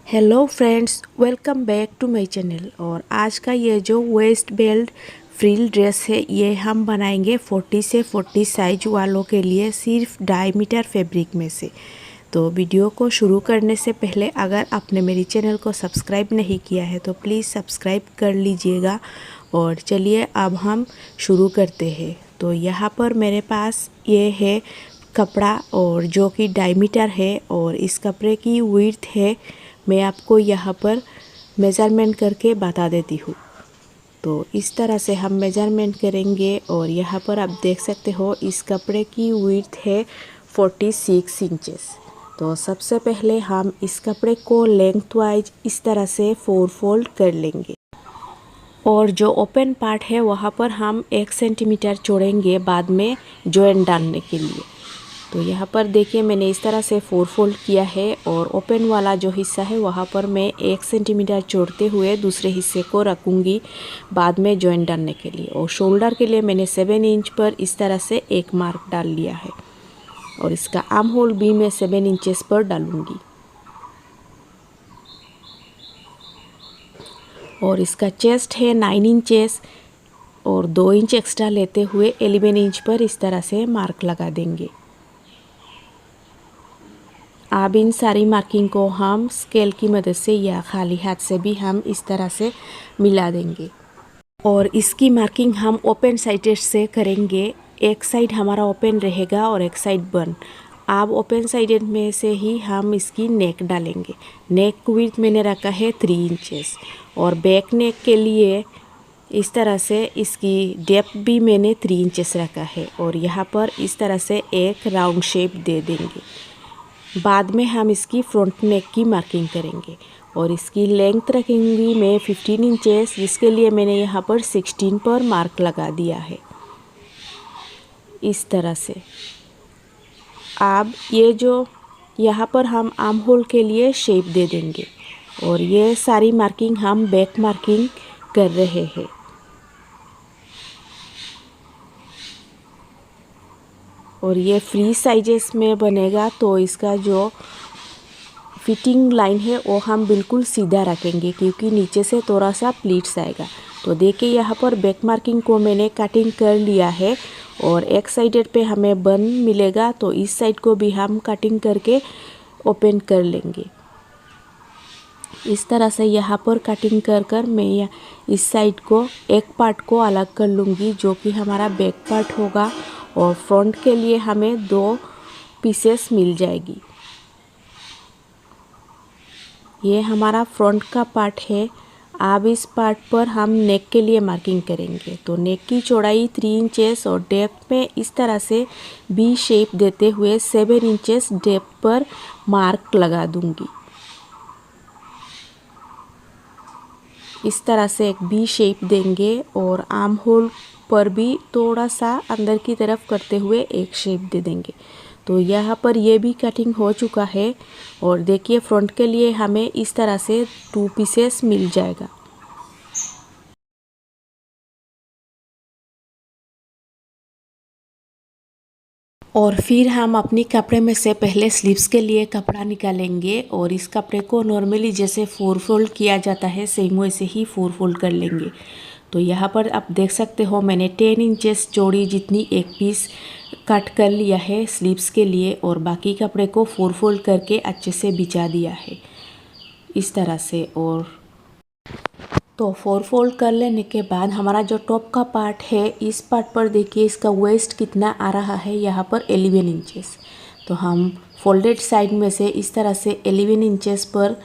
Hello friends, welcome back to my channel. और आज का ये जो वेस्ट बेल्ट फ्रिल ड्रेस है ये हम बनाएंगे 40 से 40 साइज वालों के लिए सिर्फ 2.5 मीटर फैब्रिक में से। तो वीडियो को शुरू करने से पहले अगर आपने मेरी चैनल को सब्सक्राइब नहीं किया है तो प्लीज़ सब्सक्राइब कर लीजिएगा। और चलिए अब हम शुरू करते हैं। तो यहाँ पर मेरे पास ये है कपड़ा और जो कि 2.5 मीटर है और इस कपड़े की विड्थ है, मैं आपको यहाँ पर मेज़रमेंट करके बता देती हूँ। तो इस तरह से हम मेज़रमेंट करेंगे और यहाँ पर आप देख सकते हो इस कपड़े की विड्थ है 46 इंचेस। तो सबसे पहले हम इस कपड़े को लेंथ वाइज इस तरह से 4 फोल्ड कर लेंगे और जो ओपन पार्ट है वहाँ पर हम 1 सेंटीमीटर छोड़ेंगे बाद में जॉइंट डालने के लिए। तो यहाँ पर देखिए मैंने इस तरह से 4 फोल्ड किया है और ओपन वाला जो हिस्सा है वहाँ पर मैं 1 सेंटीमीटर छोड़ते हुए दूसरे हिस्से को रखूँगी बाद में जॉइंट डालने के लिए। और शोल्डर के लिए मैंने 7 इंच पर इस तरह से एक मार्क डाल लिया है और इसका आर्म होल भी मैं 7 इंचेस पर डालूँगी। और इसका चेस्ट है 9 इंचेस और 2 इंच एक्स्ट्रा लेते हुए 11 इंच पर इस तरह से मार्क लगा देंगे। अब इन सारी मार्किंग को हम स्केल की मदद से या खाली हाथ से भी हम इस तरह से मिला देंगे। और इसकी मार्किंग हम ओपन साइड से करेंगे। एक साइड हमारा ओपन रहेगा और एक साइड बंद। अब ओपन साइड में से ही हम इसकी नेक डालेंगे। नेक विड्थ मैंने रखा है 3 इंचेस और बैक नेक के लिए इस तरह से इसकी डेप्थ भी मैंने 3 इंचेस रखा है और यहाँ पर इस तरह से एक राउंड शेप दे देंगे। बाद में हम इसकी फ्रंट नेक की मार्किंग करेंगे और इसकी लेंथ रखेंगी मैं 15 इंचेस, जिसके लिए मैंने यहाँ पर 16 पर मार्क लगा दिया है इस तरह से। अब ये जो यहाँ पर हम आर्म होल के लिए शेप दे देंगे और ये सारी मार्किंग हम बैक मार्किंग कर रहे हैं। और ये फ्री साइजेस में बनेगा तो इसका जो फिटिंग लाइन है वो हम बिल्कुल सीधा रखेंगे क्योंकि नीचे से थोड़ा सा प्लीट्स आएगा। तो देखिए यहाँ पर बैक मार्किंग को मैंने कटिंग कर लिया है और एक साइड पे हमें बन मिलेगा तो इस साइड को भी हम कटिंग करके ओपन कर लेंगे। इस तरह से यहाँ पर कटिंग कर मैं इस साइड को एक पार्ट को अलग कर लूँगी जो कि हमारा बैक पार्ट होगा और फ्रंट के लिए हमें 2 पीसेस मिल जाएगी। ये हमारा फ्रंट का पार्ट है। अब इस पार्ट पर हम नेक के लिए मार्किंग करेंगे। तो नेक की चौड़ाई 3 इंचेस और डेप्थ में इस तरह से बी शेप देते हुए 7 इंचेस डेप्थ पर मार्क लगा दूंगी। इस तरह से एक बी शेप देंगे और आर्म होल पर भी थोड़ा सा अंदर की तरफ करते हुए एक शेप दे देंगे। तो यहाँ पर ये भी कटिंग हो चुका है और देखिए फ्रंट के लिए हमें इस तरह से 2 पीसेस मिल जाएगा। और फिर हम अपनी कपड़े में से पहले स्लीव्स के लिए कपड़ा निकालेंगे और इस कपड़े को नॉर्मली जैसे 4 फोल्ड किया जाता है सेम वैसे ही 4 फोल्ड कर लेंगे। तो यहाँ पर आप देख सकते हो मैंने 10 इंचेस चौड़ी जितनी एक पीस कट कर लिया है स्लीव्स के लिए और बाकी कपड़े को 4 फोल्ड करके अच्छे से बिछा दिया है इस तरह से। और तो 4 फोल्ड कर लेने के बाद हमारा जो टॉप का पार्ट है इस पार्ट पर देखिए इसका वेस्ट कितना आ रहा है, यहाँ पर 11 इंचेस। तो हम फोल्डेड साइड में से इस तरह से 11 इंचेस पर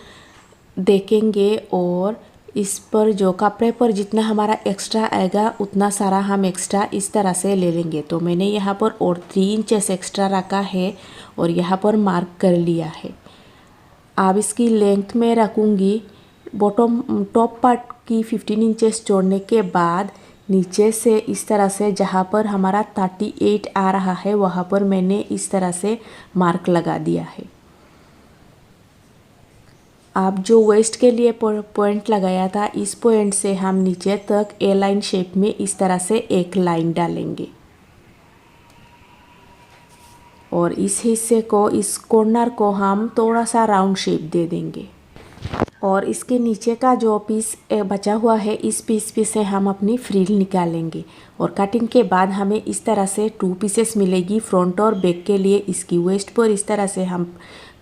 देखेंगे और इस पर जो कपड़े पर जितना हमारा एक्स्ट्रा आएगा उतना सारा हम एक्स्ट्रा इस तरह से ले लेंगे। तो मैंने यहाँ पर और 3 इंचेस एक्स्ट्रा रखा है और यहाँ पर मार्क कर लिया है। अब इसकी लेंथ में रखूँगी बॉटम टॉप पार्ट की 15 इंचेस जोड़ने के बाद नीचे से इस तरह से जहाँ पर हमारा 38 आ रहा है वहाँ पर मैंने इस तरह से मार्क लगा दिया है। आप जो वेस्ट के लिए पॉइंट लगाया था इस पॉइंट से हम नीचे तक ए लाइन शेप में इस तरह से एक लाइन डालेंगे और इस हिस्से को इस कॉर्नर को हम थोड़ा सा राउंड शेप दे देंगे। और इसके नीचे का जो पीस बचा हुआ है, इस पीस पे से हम अपनी फ्रिल निकालेंगे। और कटिंग के बाद हमें इस तरह से 2 पीसेस मिलेगी फ्रंट और बैक के लिए। इसकी वेस्ट पर इस तरह से हम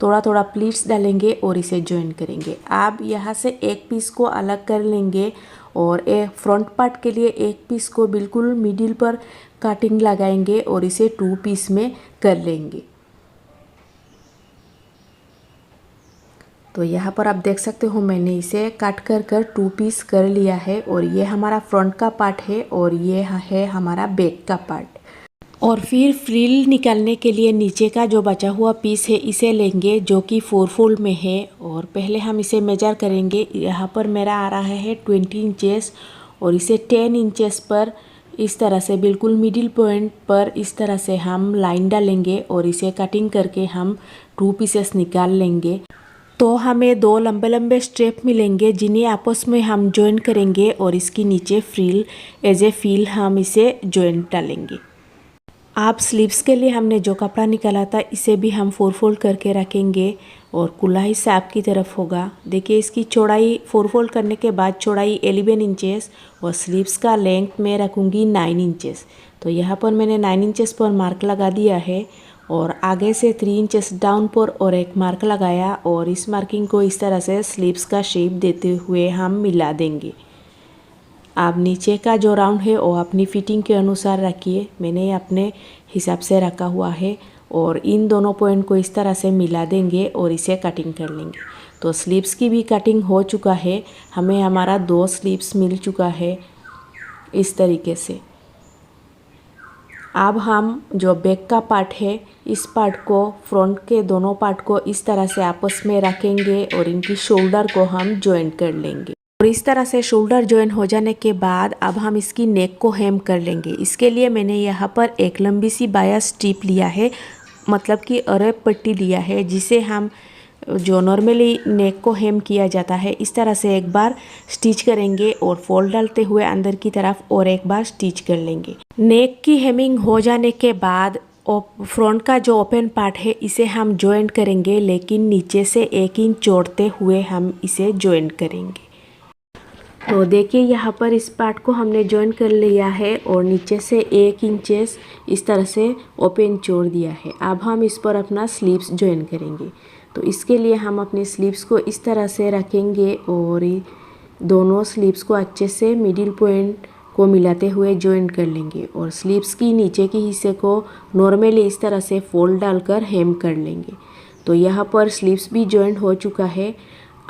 थोड़ा थोड़ा प्लीट्स डालेंगे और इसे जॉइन करेंगे। आप यहाँ से एक पीस को अलग कर लेंगे और एक फ्रंट पार्ट के लिए एक पीस को बिल्कुल मिडिल पर कटिंग लगाएंगे और इसे 2 पीस में कर लेंगे। तो यहाँ पर आप देख सकते हो मैंने इसे काट कर 2 पीस कर लिया है। और ये हमारा फ्रंट का पार्ट है और ये है हमारा बैक का पार्ट। और फिर फ्रिल निकालने के लिए नीचे का जो बचा हुआ पीस है इसे लेंगे, जो कि 4 फोल्ड में है। और पहले हम इसे मेजर करेंगे। यहाँ पर मेरा आ रहा है 20 इंचेस और इसे 10 इंचेस पर इस तरह से बिल्कुल मिडिल पॉइंट पर इस तरह से हम लाइन डालेंगे और इसे कटिंग करके हम 2 पीसेस निकाल लेंगे। तो हमें 2 लंबे लंबे स्ट्रेप मिलेंगे जिन्हें आपस में हम जॉइन करेंगे और इसके नीचे फ्रिल एज ए फील हम इसे जॉइन डालेंगे। आप स्लीव्स के लिए हमने जो कपड़ा निकाला था इसे भी हम 4 फोल्ड करके रखेंगे और कुल्ला हिस्सा आपकी तरफ होगा। देखिए इसकी चौड़ाई 4 फोल्ड करने के बाद चौड़ाई 11 इंचेस और स्लीव्स का लेंथ मैं रखूँगी 9 इंचेस। तो यहाँ पर मैंने 9 इंचेस पर मार्क लगा दिया है और आगे से 3 इंचेस डाउन पर और एक मार्क लगाया और इस मार्किंग को इस तरह से स्लीव्स का शेप देते हुए हम मिला देंगे। आप नीचे का जो राउंड है वो अपनी फिटिंग के अनुसार रखिए। मैंने अपने हिसाब से रखा हुआ है और इन दोनों पॉइंट को इस तरह से मिला देंगे और इसे कटिंग कर लेंगे। तो स्लीव्स की भी कटिंग हो चुका है। हमें हमारा 2 स्लीव्स मिल चुका है इस तरीके से। अब हम जो बैक का पार्ट है इस पार्ट को फ्रंट के दोनों पार्ट को इस तरह से आपस में रखेंगे और इनकी शोल्डर को हम जॉइन कर लेंगे। और इस तरह से शोल्डर जॉइन हो जाने के बाद अब हम इसकी नेक को हेम कर लेंगे। इसके लिए मैंने यहाँ पर एक लंबी सी बाया स्ट्रिप लिया है, मतलब कि अरब पट्टी लिया है, जिसे हम जो नॉर्मली नेक को हेम किया जाता है इस तरह से एक बार स्टिच करेंगे और फोल्ड डालते हुए अंदर की तरफ और एक बार स्टिच कर लेंगे। नेक की हेमिंग हो जाने के बाद फ्रंट का जो ओपन पार्ट है इसे हम जॉइंट करेंगे, लेकिन नीचे से 1 इंच जोड़ते हुए हम इसे जॉइंट करेंगे। तो देखिए यहाँ पर इस पार्ट को हमने जॉइन कर लिया है और नीचे से 1 इंचेस इस तरह से ओपन छोड़ दिया है। अब हम इस पर अपना स्लीव्स जॉइन करेंगे। तो इसके लिए हम अपने स्लीव्स को इस तरह से रखेंगे और दोनों स्लीव्स को अच्छे से मिडिल पॉइंट को मिलाते हुए जॉइन कर लेंगे और स्लीव्स की नीचे के हिस्से को नॉर्मली इस तरह से फोल्ड डालकर हेम कर लेंगे। तो यहाँ पर स्लीव्स भी जॉइन हो चुका है।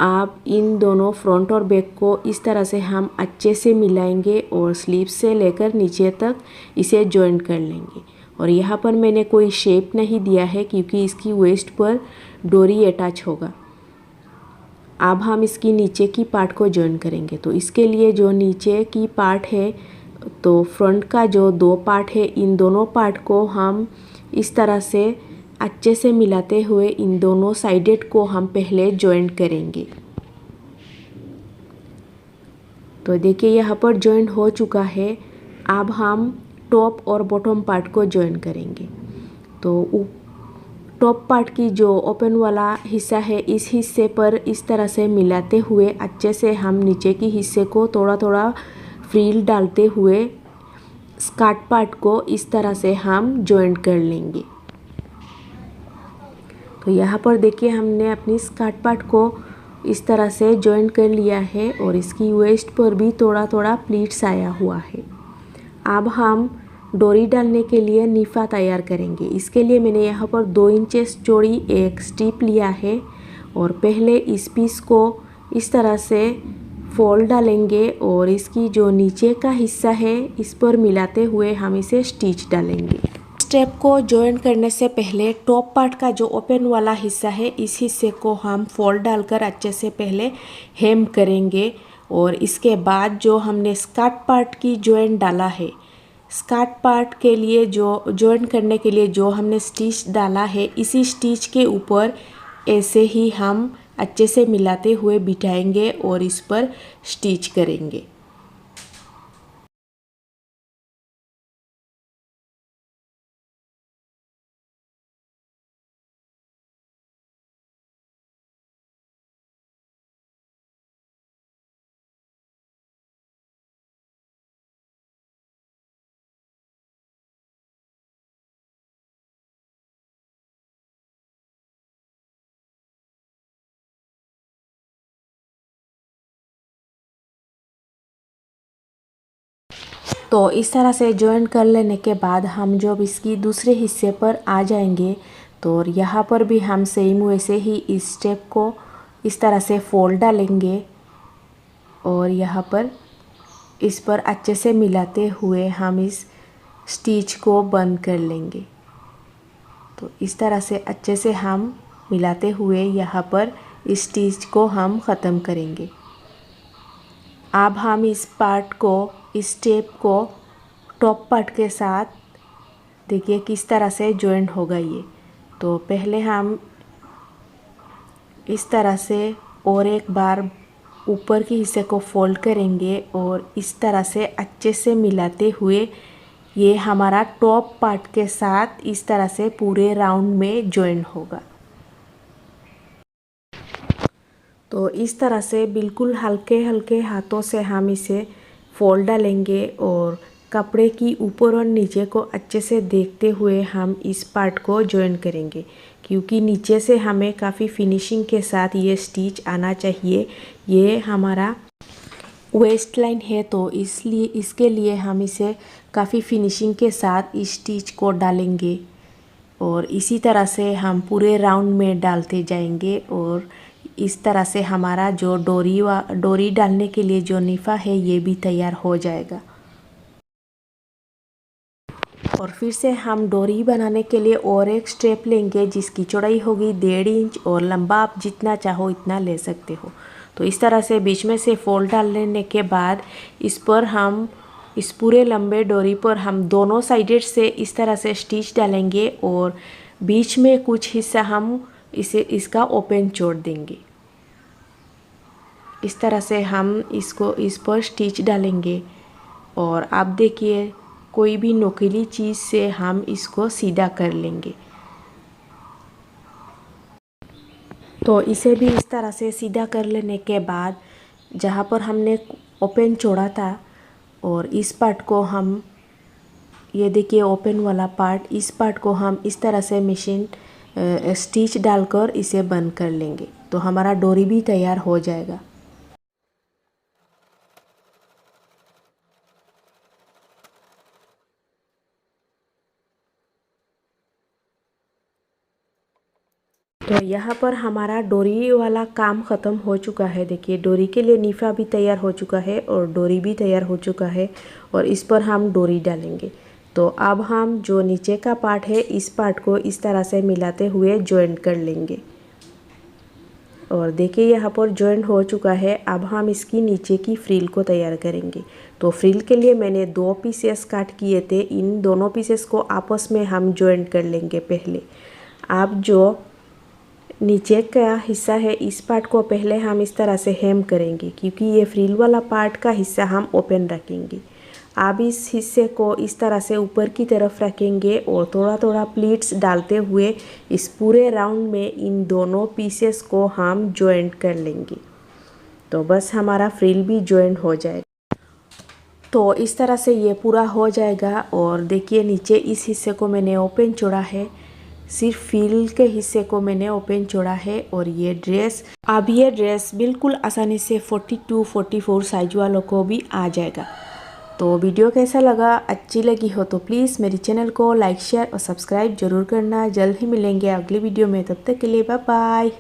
आप इन दोनों फ्रंट और बैक को इस तरह से हम अच्छे से मिलाएंगे और स्लीव्स से लेकर नीचे तक इसे जॉइन कर लेंगे। और यहाँ पर मैंने कोई शेप नहीं दिया है क्योंकि इसकी वेस्ट पर डोरी अटैच होगा। अब हम इसकी नीचे की पार्ट को जॉइन करेंगे। तो इसके लिए जो नीचे की पार्ट है, तो फ्रंट का जो 2 पार्ट है, इन दोनों पार्ट को हम इस तरह से अच्छे से मिलाते हुए इन दोनों साइडेड को हम पहले जॉइंट करेंगे। तो देखिए यहाँ पर जॉइंट हो चुका है। अब हम टॉप और बॉटम पार्ट को जॉइन करेंगे। तो टॉप पार्ट की जो ओपन वाला हिस्सा है इस हिस्से पर इस तरह से मिलाते हुए अच्छे से हम नीचे की हिस्से को थोड़ा थोड़ा फ्रिल डालते हुए स्कर्ट पार्ट को इस तरह से हम जॉइंट कर लेंगे। तो यहाँ पर देखिए हमने अपनी स्कर्ट पार्ट को इस तरह से जॉइन कर लिया है और इसकी वेस्ट पर भी थोड़ा थोड़ा प्लीट्स आया हुआ है। अब हम डोरी डालने के लिए निफा तैयार करेंगे। इसके लिए मैंने यहाँ पर 2 इंचेस चौड़ी एक स्ट्रिप लिया है और पहले इस पीस को इस तरह से फोल्ड डालेंगे और इसकी जो नीचे का हिस्सा है इस पर मिलाते हुए हम इसे स्टिच डालेंगे। स्टेप को जॉइन करने से पहले टॉप पार्ट का जो ओपन वाला हिस्सा है इस हिस्से को हम फोल्ड डालकर अच्छे से पहले हेम करेंगे और इसके बाद जो हमने स्कर्ट पार्ट की जॉइन डाला है, स्कर्ट पार्ट के लिए जो जॉइन करने के लिए जो हमने स्टिच डाला है, इसी स्टिच के ऊपर ऐसे ही हम अच्छे से मिलाते हुए बिठाएंगे और इस पर स्टिच करेंगे। तो इस तरह से जॉइन कर लेने के बाद हम जब इसकी दूसरे हिस्से पर आ जाएंगे तो यहाँ पर भी हम सेम वैसे ही इस स्टेप को इस तरह से फोल्ड डालेंगे और यहाँ पर इस पर अच्छे से मिलाते हुए हम इस स्टिच को बंद कर लेंगे। तो इस तरह से अच्छे से हम मिलाते हुए यहाँ पर इस स्टिच को हम ख़त्म करेंगे। अब हम इस पार्ट को इस स्टेप को टॉप पार्ट के साथ देखिए किस तरह से जॉइंट होगा ये। तो पहले हम इस तरह से और एक बार ऊपर के हिस्से को फोल्ड करेंगे और इस तरह से अच्छे से मिलाते हुए ये हमारा टॉप पार्ट के साथ इस तरह से पूरे राउंड में जॉइन होगा। तो इस तरह से बिल्कुल हल्के हल्के हाथों से हम इसे फोल्ड डालेंगे और कपड़े की ऊपर और नीचे को अच्छे से देखते हुए हम इस पार्ट को जॉइन करेंगे, क्योंकि नीचे से हमें काफ़ी फिनिशिंग के साथ ये स्टिच आना चाहिए। ये हमारा वेस्ट लाइन है तो इसलिए इसके लिए हम इसे काफ़ी फिनिशिंग के साथ इस स्टिच को डालेंगे और इसी तरह से हम पूरे राउंड में डालते जाएंगे और इस तरह से हमारा जो डोरी डालने के लिए जो निफा है ये भी तैयार हो जाएगा। और फिर से हम डोरी बनाने के लिए और एक स्ट्रेप लेंगे जिसकी चौड़ाई होगी 1.5 इंच और लंबा आप जितना चाहो इतना ले सकते हो। तो इस तरह से बीच में से फोल्ड डाल लेने के बाद इस पर हम इस पूरे लंबे डोरी पर हम दोनों साइडेड से इस तरह से स्टिच डालेंगे और बीच में कुछ हिस्सा हम इसका ओपन छोड़ देंगे। इस तरह से हम इसको इस पर स्टिच डालेंगे और आप देखिए कोई भी नुकीली चीज़ से हम इसको सीधा कर लेंगे। तो इसे भी इस तरह से सीधा कर लेने के बाद जहाँ पर हमने ओपन छोड़ा था और इस पार्ट को हम ये देखिए ओपन वाला पार्ट, इस पार्ट को हम इस तरह से मशीन स्टिच डालकर इसे बंद कर लेंगे। तो हमारा डोरी भी तैयार हो जाएगा। तो यहाँ पर हमारा डोरी वाला काम ख़त्म हो चुका है। देखिए डोरी के लिए निफा भी तैयार हो चुका है और डोरी भी तैयार हो चुका है और इस पर हम डोरी डालेंगे। तो अब हम जो नीचे का पार्ट है इस पार्ट को इस तरह से मिलाते हुए जॉइंट कर लेंगे और देखिए यहाँ पर जॉइंट हो चुका है। अब हम इसकी नीचे की फ्रिल को तैयार करेंगे। तो फ्रिल के लिए मैंने 2 पीसेस काट किए थे। इन दोनों पीसेस को आपस में हम जॉइंट कर लेंगे पहले। अब जो नीचे का हिस्सा है इस पार्ट को पहले हम इस तरह से हेम करेंगे, क्योंकि ये फ्रिल वाला पार्ट का हिस्सा हम ओपन रखेंगे। अब इस हिस्से को इस तरह से ऊपर की तरफ रखेंगे और थोड़ा थोड़ा प्लीट्स डालते हुए इस पूरे राउंड में इन दोनों पीसेस को हम जॉइंट कर लेंगे। तो बस हमारा फ्रिल भी जॉइंट हो जाएगा। तो इस तरह से ये पूरा हो जाएगा और देखिए नीचे इस हिस्से को मैंने ओपन छोड़ा है, सिर्फ फ्रिल के हिस्से को मैंने ओपन छोड़ा है। और ये ड्रेस बिल्कुल आसानी से 42-44 साइज वालों को भी आ जाएगा। तो वीडियो कैसा लगा, अच्छी लगी हो तो प्लीज़ मेरे चैनल को लाइक शेयर और सब्सक्राइब ज़रूर करना। जल्द ही मिलेंगे अगली वीडियो में, तब तक के लिए बाय बाय।